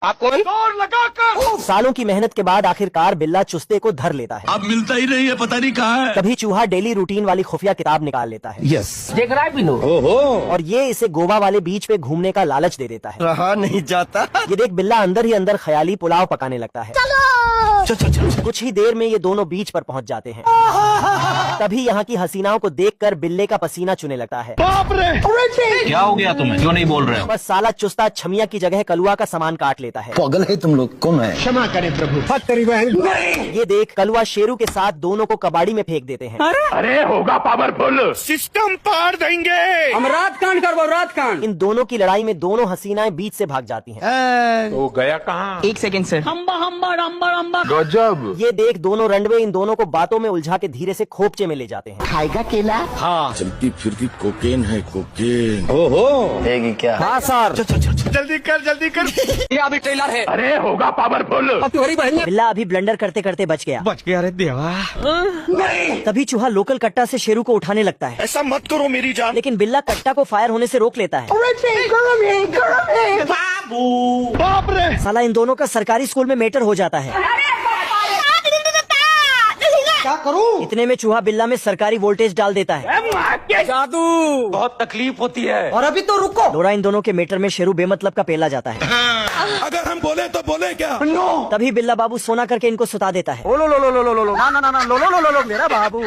आप कौन? जोर लगाकर। सालों की मेहनत के बाद आखिरकार बिल्ला चुस्ते को धर लेता है। अब मिलता ही नहीं है, पता नहीं कहाँ है। तभी चूहा डेली रूटीन वाली खुफिया किताब निकाल लेता है। यस, देख रहा है बिनो। ओहो, और ये इसे गोवा वाले बीच पे घूमने का लालच दे देता है। रहा नहीं जाता। ये देख बिल्ला अंदर ही अंदर ख्याली पुलाव पकाने लगता है। चल। कुछ ही देर में ये दोनों बीच पर पहुंच जाते हैं। तभी यहाँ की हसीनाओं को देखकर बिल्ले का पसीना चुने लगता है। बाप रे, क्या हो गया तुम्हें, क्यों नहीं बोल रहे हो? बस साला चुस्ता छमिया की जगह कलुआ का सामान काट लेता है। पागल है तुम लोग, कौन है? क्षमा करें प्रभु। फट तेरी बहन। ये देख कलुआ शेरू के साथ दोनों को कबाड़ी में फेंक देते हैं। अरे होगा पावरफुल। सिस्टम पार देंगे। हम रात कांड करवो, रात कांड। इन दोनों की लड़ाई में दोनों हसीनाएं बीच से भाग जाती हैं। तो गया कहाँ? 1 सेकंड से। गजब। ये देख दोनों रंडवे इन दोनों को बातों में उलझा के धीरे से खोपचे में ले जाते हैं। खाएगा केला? हाँ चलती फिरती कोकेन है, कोकेन। ओहो, देगी क्या? हाँ सर। जल्दी कर। ये अभी ट्रेलर है। अरे होगा पावरफुल। तुम्हारी बहन। बिल्ला अभी ब्लंडर करते करते बच गया। अरे देवा, तभी चूहा लोकल कट्टा से शेरू को उठाने लगता है, ऐसा मत करो मेरी जान। लेकिन बिल्ला कट्टा को फायर होने से रोक लेता है। बाप रे, साला इन दोनों का सरकारी स्कूल में मेटर हो जाता है। क्या करूं? इतने में चूहा बिल्ला में सरकारी वोल्टेज डाल देता है। जादू। बहुत तकलीफ होती है। और अभी तो रुको। लोरा इन दोनों के मेटर में शेरू बेमतलब का पेला जाता है। अगर हम बोले तो बोले क्या? तभी बिल्ला बाबू सोना करके इनको सुता देता है। लो मेरा बाबू।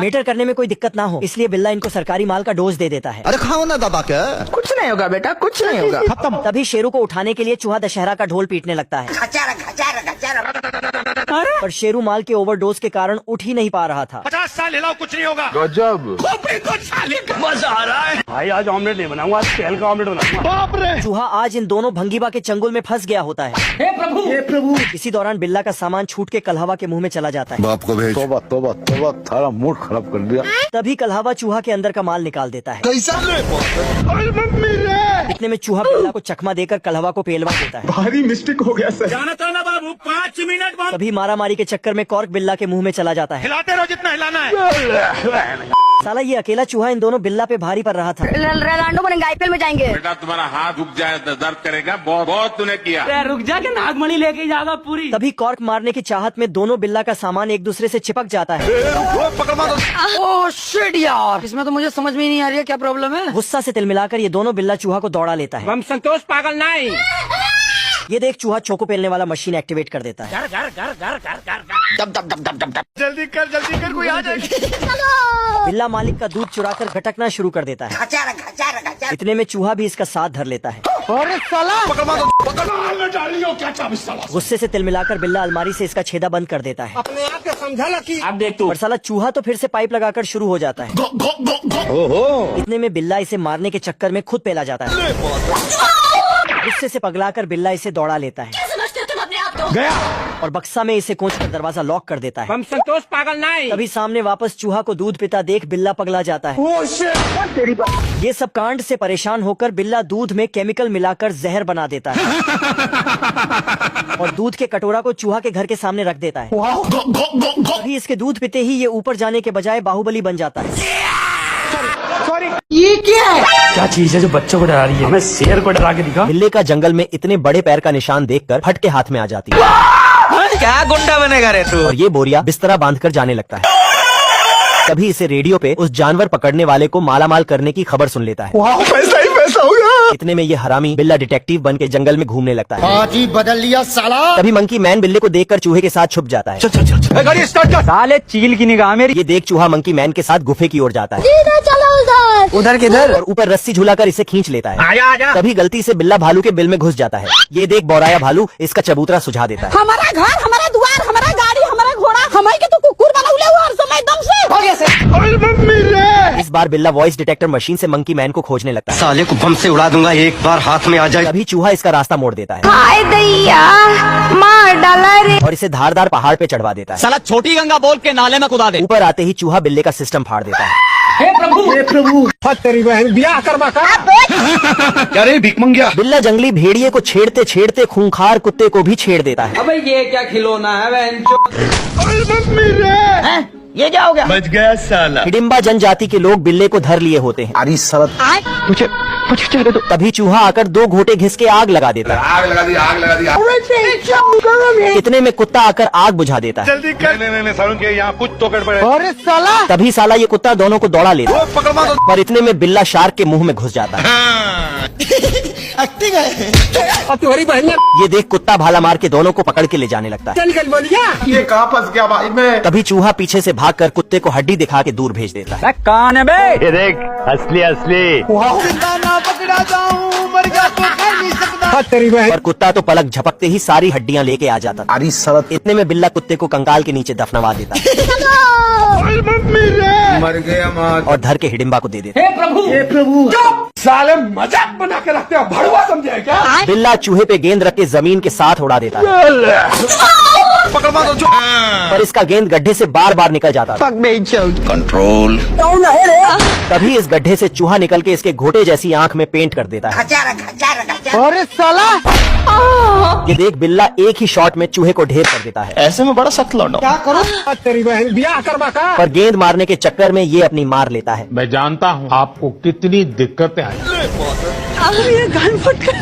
मेटर करने में कोई दिक्कत ना हो इसलिए बिल्ला इनको सरकारी माल का डोज दे देता है। अरे खाओ ना दबा के। कुछ नहीं होगा बेटा, कुछ नहीं होगा। खत्म। तभी शेरू को उठाने के लिए चूहा दशहरा का ढोल पीटने लगता है। पर शेरू माल के ओवरडोज के कारण उठ ही नहीं पा रहा था। 50 साल हिलाओ, कुछ नहीं होगा। गजब। मजा आ रहा है। भाई आज ऑमलेट नहीं बनाऊंगा, आज तेल का ऑमलेट बनाऊंगा। बाप रे, चूहा आज इन दोनों भंगीबा के चंगुल में फंस गया होता है। हे प्रभु। इसी दौरान बिल्ला का सामान छूट के कल्हवा के मुंह में चला जाता है। बाप को भेज। तोबा, थारा मूड खराब कर दिया। तभी कल्हवा चूहा के अंदर का माल निकाल देता है। कैसा? अरे मम्मी रे। इतने में चूहा बिल्ला को चकमा देकर कल्हवा को पेलवा देता है। भारी मिस्टेक हो गया सर। जाना था ना बाबू, 5 मिनट बाद। तभी मारामारी के चक्कर में कॉर्क बिल्ला के मुंह में चला जाता है। हिलाते रहो जितना हिलाना है। साला ये अकेला चूहा इन दोनों बिल्ला पे भारी पड़ रहा था। रोनाल्डो बनेंगे, आईपीएल में जाएंगे। बेटा तुम्हारा हाथ रुक जाए तो दर्द करेगा, बहुत तूने किया। रुक जा के नागमणि लेके जाएगा पूरी। तभी कॉर्क मारने की चाहत में दोनों बिल्ला का सामान एक दूसरे से चिपक जाता है। ओह शिट यार, इसमें तो मुझे समझ में ही नहीं आ रही है क्या प्रॉब्लम है। गुस्सा से तिलमिलाकर ये दोनों बिल्ला चूहा को दौड़ा लेता है। हम संतोष पागल नहीं। ये देख चूहा चोको पेलने वाला मशीन एक्टिवेट कर देता है। जल्दी कर, कोई आ जाए। बिल्ला मालिक का दूध चुराकर घटकना शुरू कर देता है। इतने में चूहा भी इसका साथ धर लेता है। अरे साला। गुस्से से तिलमिलाकर बिल्ला अलमारी से इसका छेदा बंद कर देता है। अपने आप को समझा ला कि अब देख तू। और साला चूहा तो फिर से पाइप लगाकर शुरू हो जाता है। इतने में बिल्ला इसे मारने के चक्कर में खुद पेला जाता है। गुस्से से पगलाकर बिल्ला इसे दौड़ा लेता है। गया। और बक्सा में इसे कोंच कर दरवाजा लॉक कर देता है। हम संतोष पागल नहीं। तभी सामने वापस चूहा को दूध पीता देख बिल्ला पगला जाता है। ये सब कांड से परेशान होकर बिल्ला दूध में केमिकल मिलाकर जहर बना देता है और दूध के कटोरा को चूहा के घर के सामने रख देता है। तभी इसके दूध पीते ही ये ऊपर जाने के बजाय बाहुबली बन जाता है। ये क्या है? क्या चीज है जो बच्चों को डरा रही है? मैं शेर को डरा के दिखा। बिल्ले का जंगल में इतने बड़े पैर का निशान देखकर फट के हाथ में आ जाती है। क्या गुंडा बनेगा रे तू? और ये बोरिया बिस्तरा बांधकर जाने लगता है। तभी इसे रेडियो पे उस जानवर पकड़ने वाले को मालामाल करने की खबर सुन लेता है। पैसा ही पैसा होगा। इतने में ये हरामी बिल्ला डिटेक्टिव बन के जंगल में घूमने लगता है। पार्टी बदल लिया साला। तभी मंकी मैन बिल्ले को देखकर चूहे के साथ छुप जाता है। चल। गाड़ी स्टार्ट कर। साले चील की निगाह मेरी। ये देख चूहा मंकी मैन के साथ गुफे की ओर जाता है। उधर किधर? और ऊपर रस्सी झूलाकर इसे खींच लेता है। आजा। तभी गलती से बिल्ला भालू के बिल में घुस जाता है। ये देख बौराया भालू इसका चबूतरा सुझा देता है। हमारा घर, हमारा द्वार, हमारा गाड़ी, हमारा घोड़ा, हमारे के तो कुकुर बनौले हुआ हर समय दम से। अरे मम्मी रे। इस बार बिल्ला वॉइस डिटेक्टर मशीन से मंकी मैन को खोजने लगता है। साले को बम से उड़ा दूंगा एक बार हाथ में आ जाए। तभी चूहा इसका रास्ता मोड़ देता है हाय दैया, मार डाला रे। और इसे धारदार पहाड़ पे चढ़वा देता है। साला छोटी गंगा बोल के नाले में कुदा दे। ऊपर आते ही चूहा बिल्ले का सिस्टम फाड़ देता है। हे प्रभु। फट तेरी बहन, ब्याह करवा का। क्या रे भीख मंगिया? बिल्ला जंगली भेड़िए को छेड़ते छेड़ते खूंखार कुत्ते को भी छेड़ देता है। अबे ये क्या खिलौना है बहनचोद? अरे मम्मी रे। ये क्या हो गया? बच गया साला। हिडिंबा जनजाति के लोग बिल्ले को धर लिए होते हैं। अरे साला, मुझे तभी चूहा आकर 2 घोंटे घिस के आग लगा देता है। आग लगा दी, आग लगा दी। इतने में कुत्ता आकर आग बुझा देता है। जल्दी कर। नहीं सारुण के यहाँ कुछ तो गड़बड़ है। अरे साला तभी साला ये कुत्ता दोनों को दौड़ा लेता है, पकड़ मारो। पर इतने में बिल्ला शार्क के मुंह में घुस जाता है। तुम्हारी बहन ये देख कुत्ता भाला मार के दोनों को पकड़ के ले जाने लगता है। निकल बोलिया। ये कहाँ फंस गया भाई मैं? तभी चूहा पीछे से भागकर कुत्ते को हड्डी दिखा के दूर भेज देता है। कौन है बे? ये देख असली असली। पकड़ा जाऊं मर गया तो कर नहीं सकता। तेरी बहन पर कुत्ता तो पलक झपकते ही सारी हड्डियां लेके आ जाता था। अरे सरत इतने में बिल्ला कुत्ते को कंकाल के नीचे दफनवा देता है मर गया माँ। और धर के हिडिंबा को दे देता है। साले मजाक बना के रखते हो, भड़वा समझे क्या? बिल्ला चूहे पे गेंद रख के जमीन के साथ उड़ा देता है, पकड़ मारो जो। पर इसका गेंद गड्ढे से बार बार निकल जाता था। कंट्रोल। तभी इस गड्ढे से चूहा निकल के इसके घोटे जैसी आंख में पेंट कर देता है। अरे साला ये देख बिल्ला एक ही शॉट में चूहे को ढेर कर देता है। ऐसे में बड़ा सख्त लौंडा। क्या करो? तेरी बहन ब्याह करवा का। पर गेंद मारने के चक्कर में ये अपनी मार लेता है। मैं जानता हूँ आपको कितनी दिक्कतें आई।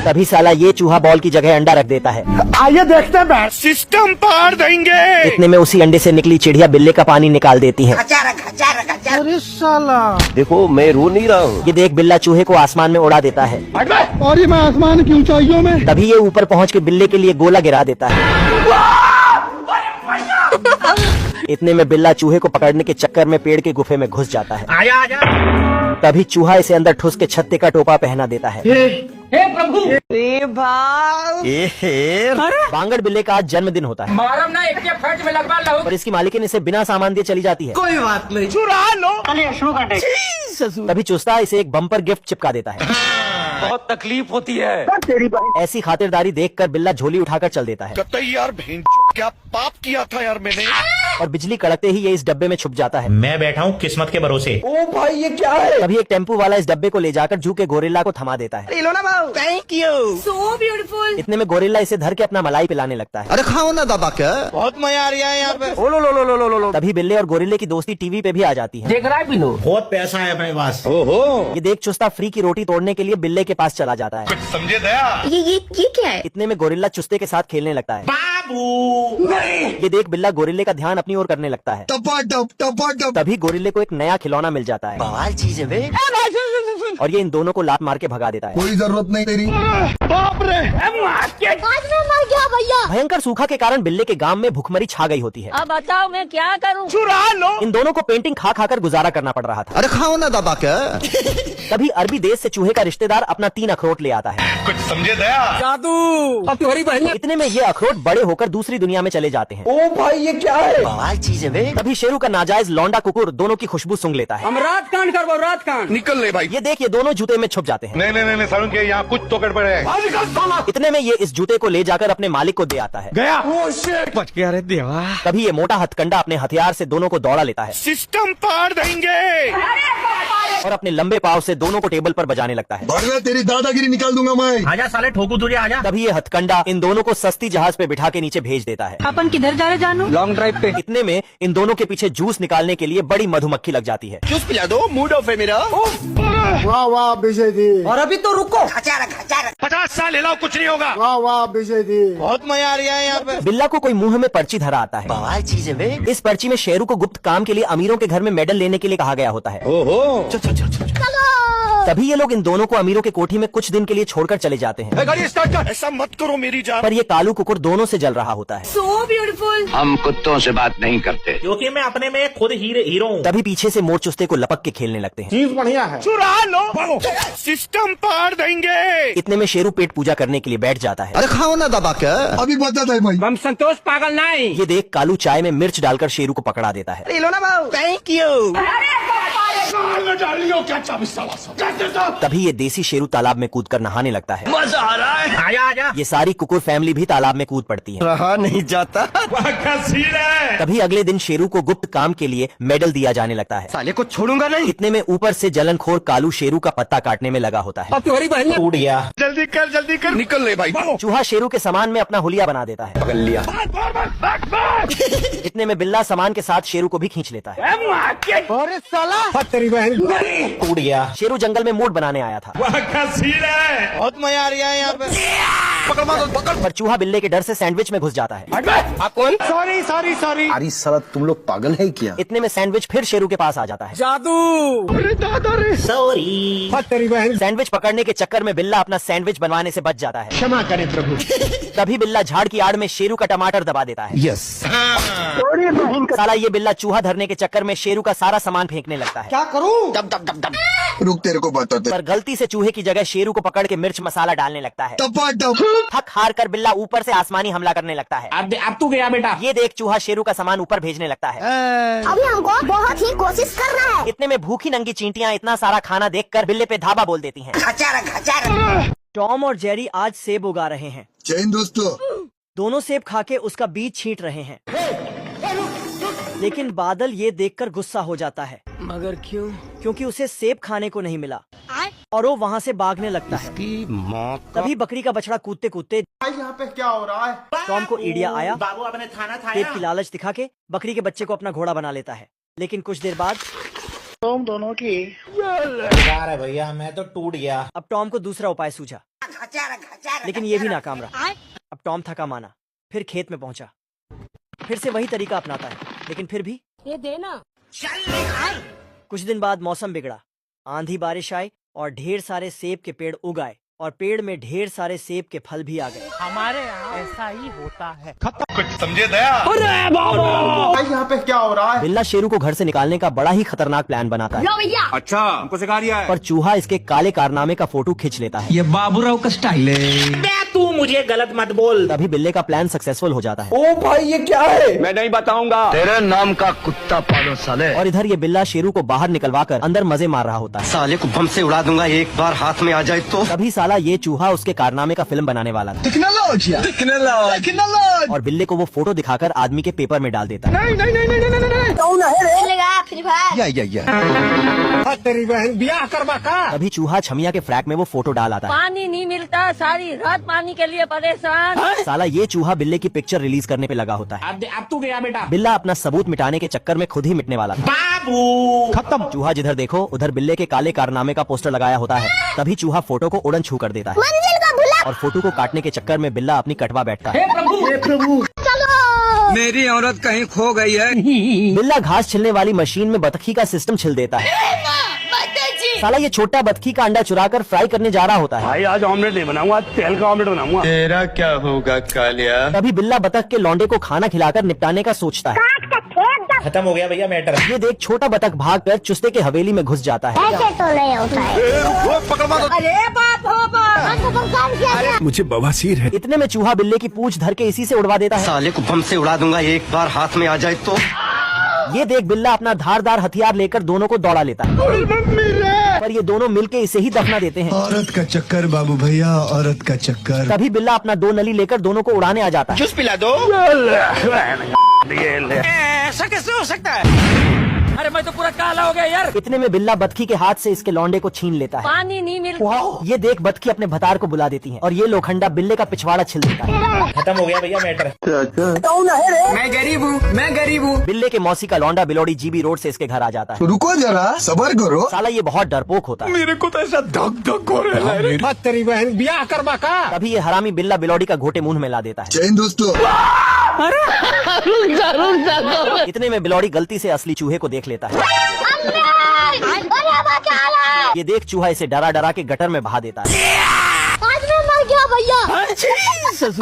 तभी साला ये चूहा बॉल की जगह अंडा रख देता है। आइए देखते हैं, सिस्टम पार देंगे। इतने में उसी अंडे से निकली चिड़िया बिल्ले का पानी निकाल देती है। अरे साला देखो मैं रो नहीं रहा हूँ। ये देख बिल्ला चूहे को आसमान में उड़ा देता है। और ये मैं आसमान की ऊंचाइयों में। तभी ये ऊपर पहुंच के बिल्ले के लिए गोला गिरा देता है। इतने में बिल्ला चूहे को पकड़ने के चक्कर में पेड़ के गुफे में घुस जाता है। तभी चूहा इसे अंदर ठुस के छत्ते का टोपा पहना देता है। बांगड़ बिल्ले का आज जन्मदिन होता है, पर इसकी मालिकिन इसे बिना सामान दिए चली जाती है। कोई बात नहीं। तभी चुस्ता इसे एक बम्पर गिफ्ट चिपका देता है। बहुत तकलीफ होती है। ऐसी खातिरदारी देखकर बिल्ला झोली उठाकर चल देता है यार बहन क्या पाप किया था यार मैंने। और बिजली कड़कते ही ये इस डब्बे में छुप जाता है। मैं बैठा हूँ किस्मत के भरोसे। ओ भाई ये क्या है? तभी एक टेम्पू वाला इस डब्बे को ले जाकर जू के गोरिल्ला को थमा देता है। Thank you so beautiful. इतने में गोरिल्ला इसे धर के अपना मलाई पिलाने लगता है। अरे खाओ ना दबा के। बहुत मजा आ रहा है यहाँ पे। ओ लो लो लो लो लो लो। तभी बिल्ले और गोरिल्ले की दोस्ती टीवी पे भी आ जाती है। देख रहा है बिनो। बहुत पैसा है अपने पास। ये देख चुस्ता फ्री की रोटी तोड़ने के लिए बिल्ले के पास चला जाता है। समझे दया। ये क्या है? इतने में गोरिल्ला चुस्ते के साथ खेलने लगता है। ये देख बिल्ला गोरिल्ले का ध्यान अपनी ओर करने लगता है। तभी गोरिल्ले को एक नया खिलौना मिल जाता है बवाल चीज है बे। और ये इन दोनों को लात मार के भगा देता है। कोई जरूरत नहीं तेरी। बाप रे। आज मैं मर गया भैया। भयंकर सूखा के कारण बिल्ले के गांव में भुखमरी छा गई होती है। अब बताओ मैं क्या करूं? इन दोनों को पेंटिंग खा खाकर गुजारा करना पड़ रहा था। अरे खाओ ना दबा के। तभी अरबी देश से चूहे का रिश्तेदार अपना 3 अखरोट ले आता है। कुछ समझे दया। जादू। अब तुम्हारी बहन इतने में ये अखरोट बड़े होकर दूसरी दुनिया में चले जाते हैं। ओ भाई ये क्या है? बवाल चीज है बे। तभी शेरू का नाजायज लौंडा कुकुर दोनों की खुशबू सूंघ लेता है। हम रात कांड करवाओ रात कांड। निकल ले भाई। ये देख ये दोनों जूते में छुप जाते हैं। नहीं सारुण के यहाँ कुछ तो गड़बड़ है। इतने में ये इस जूते को ले जाकर अपने मालिक को दे आता है। गया। बच गया रे देवा। तभी ये मोटा हथकंडा अपने हथियार से दोनों को दौड़ा लेता है सिस्टम पार देंगे। और अपने लंबे पाव से दोनों को टेबल पर बजाने लगता है। बढ़िया तेरी दादागिरी निकाल दूंगा मैं। आजा साले ठोकू तुझे आजा। तभी ये हथकंडा इन दोनों को सस्ती जहाज पे बिठा के नीचे भेज देता है। अपन किधर जा रहे जानू? लॉन्ग ड्राइव पे। इतने में इन दोनों के पीछे जूस निकालने के लिए बड़ी मधुमक्खी लग जाती है। जूस पिला दो, मूड ऑफ है मेरा। वाह वाह विजय दी। और अभी तो रुको। 50 साल ले लो कुछ नहीं होगा। वाह वाह विजय दी। बहुत मजा आ रहा है यहाँ पे। बिल्ला को कोई मुंह में पर्ची धरा आता है। बवाल चीज है बे। इस पर्ची में शेरू को गुप्त काम के लिए अमीरों के घर में मेडल लेने के लिए कहा गया होता है। तभी ये लोग इन दोनों को अमीरों के कोठी में कुछ दिन के लिए छोड़कर चले जाते हैं। गाड़ी स्टार्ट कर। ऐसा मत करो मेरी जान। पर ये कालू कुकुर दोनों से जल रहा होता है। So beautiful. हम कुत्तों से बात नहीं करते। क्योंकि मैं अपने में खुद हीरो हूँ। तभी पीछे से मोर चुस्ते को लपक के खेलने लगते हैं। चीज बढ़िया है। चुरा लो, सिस्टम पार देंगे। इतने में शेरू पेट पूजा करने के लिए बैठ जाता है। अरे खाओ ना दबा के। अभी बता दे भाई। हम संतोष पागल नहीं। ये देख कालू चाय में मिर्च डालकर शेरू को पकड़ा देता है। Thank you. तभी ये देसी शेरू तालाब में कूदकर नहाने लगता है। मजा आ रहा है। आजा आजा। ये सारी कुकुर फैमिली भी तालाब में कूद पड़ती है। रहा नहीं जाता। तभी अगले दिन शेरू को गुप्त काम के लिए मेडल दिया जाने लगता है। साले को छोड़ूंगा नहीं। इतने में ऊपर से जलनखोर कालू शेरू का पत्ता काटने में लगा होता है। अब तुम्हारी बहन टूट गया। जल्दी कर। निकल ले भाई। चूहा शेरू के सामान में अपना हुलिया बना देता है। पकड़ लिया। इतने में बिल्ला सामान के साथ शेरू को भी खींच लेता है। अरे साला। टूट गया। शेरू जंगल में मूड बनाने आया था, बहुत मजा आ रहा है यहाँ पे। पर चूहा बिल्ले के डर से सैंडविच में घुस जाता है। आप कौन? सॉरी। अरे साला तुम लोग पागल है क्या? इतने में सैंडविच फिर शेरू के पास आ जाता है। सॉरी। सैंडविच पकड़ने के चक्कर में बिल्ला अपना सैंडविच बनवाने से बच जाता है। क्षमा करें प्रभु। तभी बिल्ला झाड़ की आड़ में शेरू का टमाटर दबा देता है। यस। साला ये बिल्ला चूहा धरने के चक्कर में शेरू का सारा सामान फेंकने लगता है। क्या करूं? रुक तेरे को बताते। पर गलती से चूहे की जगह शेरू को पकड़ के मिर्च मसाला डालने लगता है। थक हार कर बिल्ला ऊपर से आसमानी हमला करने लगता है। अब तू गया बेटा। ये देख चूहा शेरू का सामान ऊपर भेजने लगता है। अभी हमको बहुत ही कोशिश कर रहा है। इतने में भूखी नंगी चींटियां इतना सारा खाना देखकर बिल्ले पे धाबा बोल देती हैं। टॉम और जेरी आज सेब उगा रहे हैं। जय हिंद दोस्तों। दोनों सेब खा के उसका बीज छींट रहे हैं, लेकिन बादल ये देखकर गुस्सा हो जाता है। मगर क्यों? क्योंकि उसे सेब खाने को नहीं मिला और वो वहाँ से भागने लगता है। तभी बकरी का बछड़ा कूदते कूदते यहाँ पे क्या हो रहा है? टॉम को आइडिया आया। बाबू अपने खाना सेब की लालच दिखा के बकरी के बच्चे को अपना घोड़ा बना लेता है। लेकिन कुछ देर बाद तुम दोनों की बेकार है भैया, मैं तो टूट गया। अब टॉम को दूसरा उपाय सूझा, लेकिन ये भी नाकाम रहा। अब टॉम थका माना, फिर खेत में पहुंचा, फिर से वही तरीका अपनाता है, लेकिन फिर भी ये देना। कुछ दिन बाद मौसम बिगड़ा, आंधी बारिश आई और ढेर सारे सेब के पेड़ उग आए और पेड़ में ढेर सारे सेब के फल भी आ गए। हमारे यहाँ ऐसा ही होता है। कुछ समझे दया? भाई यहाँ पे क्या हो रहा है? बिल्ला शेरू को घर से निकालने का बड़ा ही खतरनाक प्लान बनाता है, अच्छा, हमको सिखा रिया है। पर चूहा इसके काले कारनामे का फोटो खींच लेता है। ये बाबूराव का स्टाइल है। तू मुझे गलत मत बोल। तभी बिल्ले का प्लान सक्सेसफुल हो जाता है। ओ भाई ये क्या है? मैं नहीं बताऊंगा। तेरे नाम का कुत्ता पालो साले। और इधर ये बिल्ला शेरू को बाहर निकलवा कर अंदर मजे मार रहा होता है। साले को बम से उड़ा दूंगा एक बार हाथ में आ जाए तो। तभी साला ये चूहा उसके कारनामे का फिल्म बनाने वाला था टेक्नोलॉजी। और बिल्ले को वो फोटो दिखाकर आदमी के पेपर में डाल देता है। Free fire. हाँ, तेरी बहन ब्याह करवा का। तभी चूहा छमिया के फ्रैक में वो फोटो डाल आता है। पानी नहीं मिलता, सारी रात पानी के लिए परेशान। साला ये चूहा बिल्ले की पिक्चर रिलीज करने पे लगा होता है। अब तू गया बेटा। बिल्ला अपना सबूत मिटाने के चक्कर में खुद ही मिटने वाला था। बाबू खत्म। चूहा जिधर देखो उधर बिल्ले के काले कारनामे का पोस्टर लगाया होता है। तभी चूहा फोटो को उड़न छू कर देता है और फोटो को काटने के चक्कर में बिल्ला अपनी कटवा बैठता है। मेरी औरत कहीं खो गई है। बिल्ला घास छिलने वाली मशीन में बतखी का सिस्टम छिल देता है। साला ये छोटा बतखी का अंडा चुराकर फ्राई करने जा रहा होता है। भाई आज ऑमलेट नहीं बनाऊंगा, आज तेल का ऑमलेट बनाऊंगा। तेरा क्या होगा कालिया? तभी बिल्ला बतख के लौंडे को खाना खिलाकर निपटाने का सोचता है। खत्म हो गया भैया मैटर। ये देख छोटा बतख भागकर चुस्ते के हवेली में घुस जाता है। ऐसे तो नहीं होता है। अरे बाप हो बाप, परेशान किया। मुझे बवासीर है। इतने में चूहा बिल्ले की पूंछ धर के इसी से उड़वा देता है। साले को बम से उड़ा दूंगा एक बार हाथ में आ जाए तो। ये देख बिल्ला अपना धारदार हथियार लेकर दोनों को दौड़ा लेता है, पर ये दोनों मिलके इसे ही दफना देते हैं। औरत का चक्कर बाबू भैया, औरत का चक्कर। तभी बिल्ला अपना 2 नली लेकर दोनों को उड़ाने आ जाता है। जूस पिला दो। ऐसा कैसे हो सकता है? अरे मैं तो पूरा काला हो गया यार। इतने में बिल्ला बतखी के हाथ से इसके लौंडे को छीन लेता है। पानी नहीं मिलता। ये देख बतखी अपने भतार को बुला देती है और ये लोखंडा बिल्ले का पिछवाड़ा छिल देता है। खत्म हो गया भैया मैटर। मैं गरीब हूँ। बिल्ले के मौसी का लौंडा बिलोड़ी जीबी रोड से इसके घर आ जाता है। रुको जरा सबर करो। साला ये बहुत डरपोक होता है। मेरे को तो ऐसा धक धक हो रहा है। हाँ, तेरी बहन ब्याह करवा का। तभी ये हरामी बिल्ला बिलोड़ी का घोटे मुंह में ला देता है। जय हिंद दोस्तों। इतने में बिलोड़ी गलती से असली चूहे को देख लेता है। ये देख चूहा इसे डरा डरा के गटर में बहा देता है। आज मैं मर गया भैया।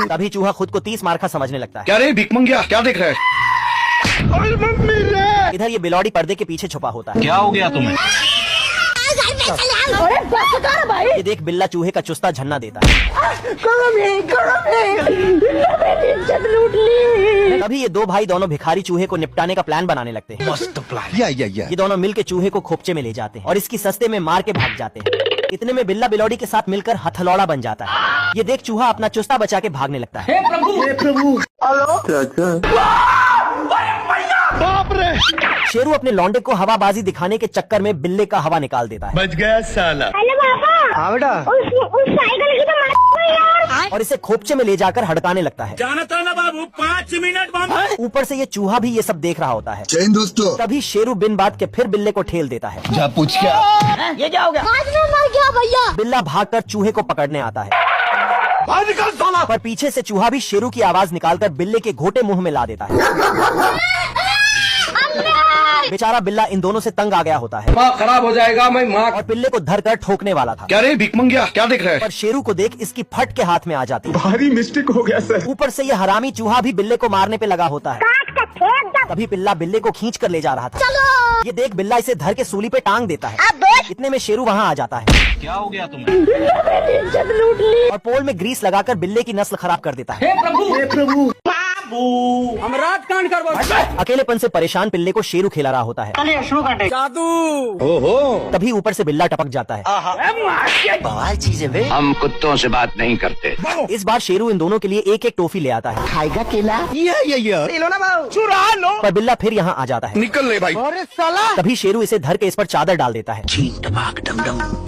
तभी चूहा खुद को 30 मार्का समझने लगता है। क्या रे भिख मंगिया, क्या देख रहा है? इधर ये बिलोड़ी पर्दे के पीछे छुपा होता है। क्या हो गया तुम्हें? अरे बस कर भाई। ये देख बिल्ला चूहे का चुस्ता झन्ना देता है। लूट ली। तभी ये 2 भाई दोनों भिखारी चूहे को निपटाने का प्लान बनाने लगते हैं। मस्त प्लान। या ये दोनों मिलके चूहे को खोपचे में ले जाते हैं और इसकी सस्ते में मार के भाग जाते हैं। इतने में बिल्ला बिलोड़ी के साथ मिलकर हथलौड़ा बन जाता है। ये देख चूहा अपना चुस्ता बचा के भागने लगता है। शेरू अपने लौंडे को हवाबाजी दिखाने के चक्कर में बिल्ले का हवा निकाल देता है। बच गया साला। अरे पापा। हाँ बेटा। उस साइकिल की तो और इसे खोपचे में ले जाकर हड़काने लगता है। जानता ना बाबू 5 मिनट बाद ऊपर से ये चूहा भी ये सब देख रहा होता है। जैन दोस्तों, तभी शेरू बिन बात के फिर बिल्ले को ठेल देता है। जा पूछ क्या? ये क्या हो गया? आज मैं मर गया भैया। बिल्ला भागकर चूहे को पकड़ने आता है, बाहर निकल साला। पर पीछे से चूहा भी शेरू की आवाज निकालकर बिल्ले के घोटे मुंह में ला देता है। बेचारा बिल्ला इन दोनों से तंग आ गया होता है माँ खराब हो जाएगा, मैं माँ। और बिल्ले को धरकर ठोकने वाला था। क्या रे भिकमंगिया, क्या देख रहा है? पर शेरू को देख इसकी फट के हाथ में आ जाती है। भारी मिस्टेक हो गया सर। ऊपर से ये हरामी चूहा भी बिल्ले को मारने पे लगा होता है। तभी बिल्ला बिल्ले को खींच कर ले जा रहा था। चलो। ये देख बिल्ला इसे धर के सूली पे टांग देता है। इतने में शेरू वहाँ आ जाता है। क्या हो गया तुम्हें? लूट ली। और पोल में ग्रीस लगाकर बिल्ले की नस्ल खराब कर देता है। हम रात कांड कर अकेलेपन से परेशान बिल्ले को शेरू खिला रहा होता है। तभी ऊपर से बिल्ला टपक जाता है। हम कुत्तों से बात नहीं करते। इस बार शेरू इन दोनों के लिए एक एक टॉफी ले आता है। खाएगा केला? लो ना बाबू। चुरा लो। पर बिल्ला फिर यहाँ आ जाता है। निकल ले भाई। अरे साला। तभी शेरू इसे धर के इस पर चादर डाल देता है।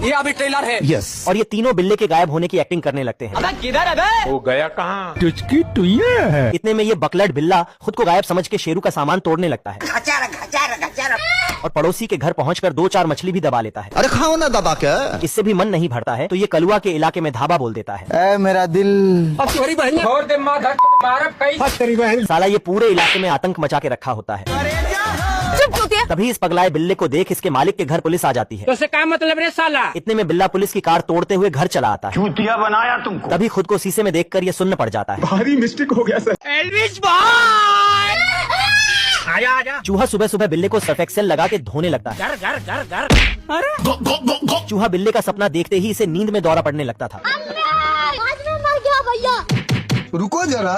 ये अभी ट्रेलर है। यस। और ये तीनों बिल्ले के गायब होने की एक्टिंग करने लगते हैं। अबे किधर है बे? वो गया कहाँ? इतने में ये बकलट बिल्ला खुद को गायब समझ के शेरू का सामान तोड़ने लगता है। और पड़ोसी के घर पहुंचकर 2-4 मछली भी दबा लेता है। अरे खाओ ना दबा के। इससे भी मन नहीं भरता है तो ये कलुआ के इलाके में धाबा बोल देता है। ए मेरा दिल। अब तुम्हारी बहन छोड़ दे माधर मारब कई। तेरी बहन। साला ये पूरे इलाके में आतंक मचा के रखा होता है। चुप चुतिया। तभी इस पगलाए बिल्ले को देख इसके मालिक के घर पुलिस आ जाती है। तो से क्या मतलब रे साला? इतने में बिल्ला पुलिस की कार तोड़ते हुए घर चला आता है। चूतिया बनाया तुमको। तभी खुद को शीशे में देखकर ये सुन्न पड़ जाता है। भारी मिस्टेक हो गया सर। एल्विस भाई। आजा आजा। चूहा सुबह सुबह बिल्ले को सर्फ एक्सेल लगा के धोने लगता है। घर घर घर घर। अरे चूहा बिल्ले का सपना देखते ही इसे नींद में दौरा पड़ने लगता था। आज मैं मर गया भैया। रुको जरा।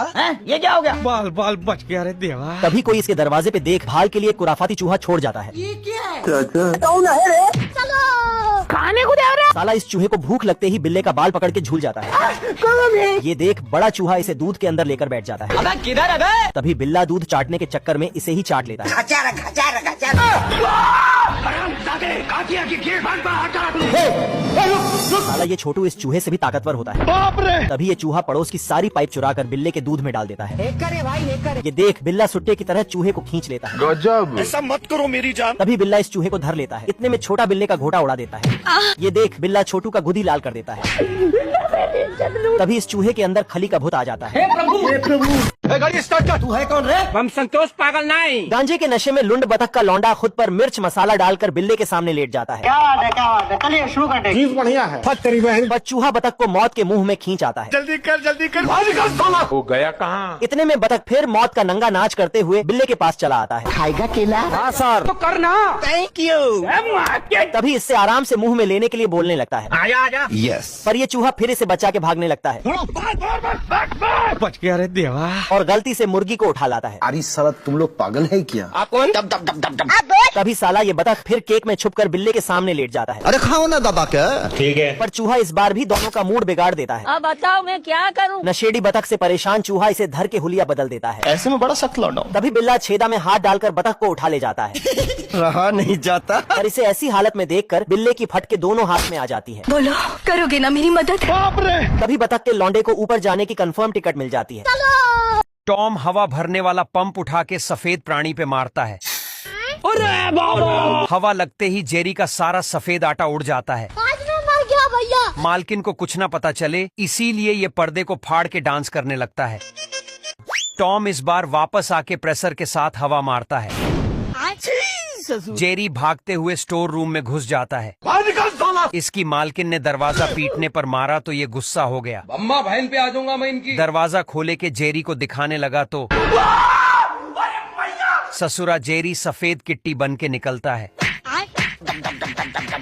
ये क्या हो गया? बाल बाल बच गया रे देवा। तभी कोई इसके दरवाजे पे देखभाल के लिए एक कुराफाती चूहा छोड़ जाता है। ये क्या है? कौन है रे? चलो। खाने को दे रहे। साला इस चूहे को भूख लगते ही बिल्ले का बाल पकड़ के झूल जाता है। ये देख बड़ा चूहा इसे दूध के अंदर लेकर बैठ जाता है। अबे किधर है बे? तभी बिल्ला दूध चाटने के चक्कर में इसे ही चाट लेता है। साला ये छोटू इस चूहे से भी ताकतवर होता है। बाप रे। तभी ये चूहा पड़ोस की सारी पाइप चुरा कर बिल्ले के दूध में डाल देता है। एक करे भाई एक करे। ये देख बिल्ला सुट्टे की तरह चूहे को खींच लेता है। गजब। ऐसा मत करो मेरी जान। तभी बिल्ला इस चूहे को धर लेता है। इतने में छोटा बिल्ले का घोटा उड़ा देता है। ये देख बिल्ला छोटू का गुदी लाल कर देता है। तभी इस चूहे के अंदर खली का भूत आ जाता है। गाड़ी स्टार्ट कर। तू है कौन रे? हम संतोष पागल नहीं। गांजे के नशे में लुंड बतख का लौंडा खुद पर मिर्च मसाला डालकर बिल्ले के सामने लेट जाता है। चीज बढ़िया है। तेरी बहन। पर चूहा बतख को मौत के मुंह में खींच आता है। जल्दी कर जल्दी कर। बाहर निकल साला। वो गया कहाँ? इतने में बतख फिर मौत का नंगा नाच करते हुए बिल्ले के पास चला आता है। खाएगा केला? हाँ सर। तो करना। Thank you. तभी इससे आराम से मुंह में लेने के लिए बोलने लगता है। आजा आजा। यस। पर ये चूहा फिर इसे बचा के भागने लगता है बच गया रे देवा। और गलती से मुर्गी को उठा लाता है। अरे साला तुम लोग पागल है क्या? आप कौन? तभी साला ये बतख फिर केक में छुपकर बिल्ले के सामने लेट जाता है। अरे खाओ ना दबा के। ठीक है। पर चूहा इस बार भी दोनों का मूड बिगाड़ देता है। अब बताओ मैं क्या करूं? नशेड़ी बतख से परेशान चूहा इसे धर के हुलिया बदल देता है। ऐसे में बड़ा सख्त लौंडा हूं। तभी बिल्ला छेदा में हाथ डालकर बतख को उठा ले जाता है। रहा नहीं जाता। पर इसे ऐसी हालत में देखकर बिल्ले की फटके दोनों हाथ में आ जाती है। बोलो करोगे ना मेरी मदद? बाप रे। तभी बतख के लौंडे को ऊपर जाने की कंफर्म टिकट मिल जाती है। टॉम हवा भरने वाला पंप उठा के सफेद प्राणी पे मारता है। अरे बाबा। हवा लगते ही जेरी का सारा सफेद आटा उड़ जाता है। आज मैं मर गया भैया। मालकिन को कुछ न पता चले इसीलिए ये पर्दे को फाड़ के डांस करने लगता है। टॉम इस बार वापस आके प्रेशर के साथ हवा मारता है। जेरी भागते हुए स्टोर रूम में घुस जाता है। बाहर निकल साला। इसकी मालकिन ने दरवाजा पीटने पर मारा तो ये गुस्सा हो गया। अम्मा बहन पे आ जाऊंगा मैं इनकी। दरवाजा खोले के जेरी को दिखाने लगा तो ससुरा जेरी सफेद किट्टी बन के निकलता है।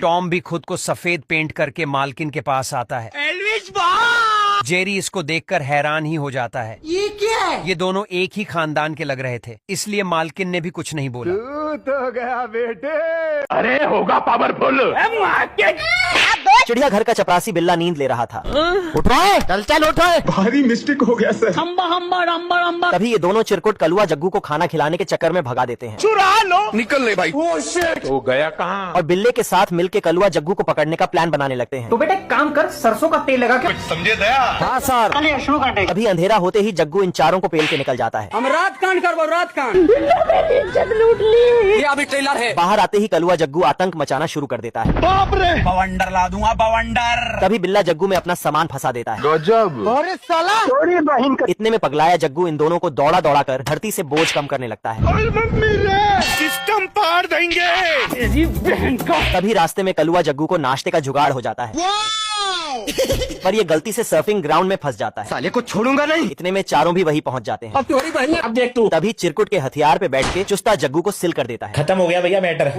टॉम भी खुद को सफेद पेंट करके मालकिन के पास आता है। एल्विस भाई। जेरी इसको देखकर हैरान ही हो जाता है। ये क्या है? ये दोनों एक ही खानदान के लग रहे थे, इसलिए मालकिन ने भी कुछ नहीं बोला। तो गया बेटे। अरे होगा पावरफुल। अब चिड़ियाघर का चपरासी बिल्ला नींद ले रहा था। उठ रहा चल चल उठ। भारी मिस्टेक हो गया सर। तभी ये दोनों चिरकुट कलुआ जग्गू को खाना खिलाने के चक्कर में भगा देते हैं निकल ले भाई। तो गया कहाँ? और बिल्ले के साथ मिलके कलुआ जग्गू को पकड़ने का प्लान बनाने लगते हैं। तो बेटे काम कर, सरसों का तेल लगा के समझे दया? हाँ सर। शुरू कर दे। अभी अंधेरा होते ही जग्गू इन चारों को पेल के निकल जाता है। हम रात कांड करबो, रात कांड। ये अभी ट्रेलर है। बाहर आते ही कलुआ जग्गू आतंक मचाना शुरू कर देता है। बवंडर ला दूंगा बवंडर। तभी बिल्ला जग्गू में अपना सामान फंसा देता है। गजब। अरे साला इतने में पगलाया जग्गू इन दोनों को दौड़ा दौड़ा कर धरती से बोझ कम करने लगता है। सिस्टम पार देंगे। तभी रास्ते में कलुआ जग्गू को नाश्ते का जुगाड़ हो जाता है, पर ये गलती से सर्फिंग ग्राउंड में फंस जाता है। साले को छोड़ूंगा नहीं। इतने में चारों भी वही पहुंच जाते हैं। अब तुम्हारी बहन, अब देख तू। तभी चिरकुट के हथियार पे बैठ के चुस्ता जग्गू को सिल कर देता है। खत्म हो गया भैया मैटर।